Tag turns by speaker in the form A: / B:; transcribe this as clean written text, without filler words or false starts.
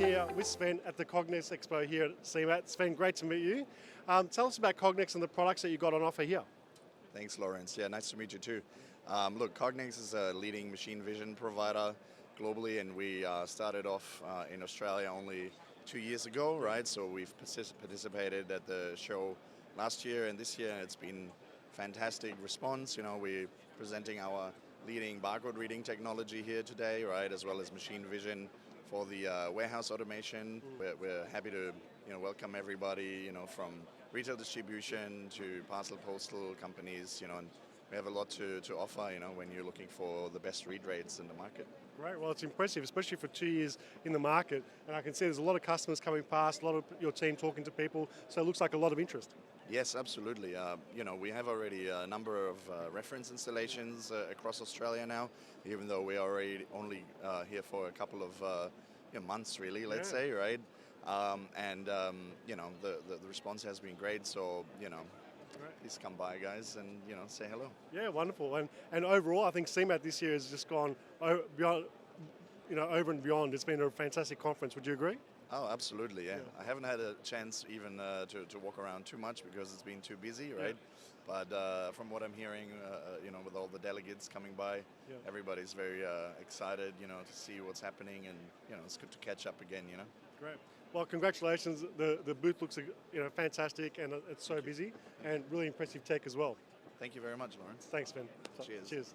A: here with Sven at the Cognex Expo here at CeMAT. Sven, great to meet you. Tell us about Cognex and the products that you've got on offer here.
B: Thanks, Lawrence. Yeah, nice to meet you too. Look, Cognex is a leading machine vision provider globally, and we started off in Australia only 2 years ago, right? So we've participated at the show last year and this year, and it's been fantastic response. You know, we're presenting our leading barcode reading technology here today, right, as well as machine vision for the warehouse automation. We're happy to welcome everybody, from retail distribution to parcel postal companies, and we have a lot to offer, when you're looking for the best read rates in the market.
A: Great, well it's impressive, especially for 2 years in the market, and I can see there's a lot of customers coming past, a lot of your team talking to people, so it looks like a lot of interest.
B: Yes, absolutely. We have already a number of reference installations across Australia now, even though we are already only here for a couple of months, really, let's say, right? The response has been great, so, please come by, guys, and, say hello.
A: Yeah, wonderful. And overall, I think CeMAT this year has just gone beyond, over and beyond. It's been a fantastic conference. Would you agree?
B: Oh, absolutely, yeah. I haven't had a chance even to walk around too much because it's been too busy, right? Yeah. But from what I'm hearing, with all the delegates coming by, everybody's very excited, to see what's happening, and, it's good to catch up again,
A: Great. Well, congratulations. The booth looks, fantastic, and it's so busy, and really impressive tech as well.
B: Thank you very much, Lawrence.
A: Thanks, Ben.
B: Cheers.
A: Cheers.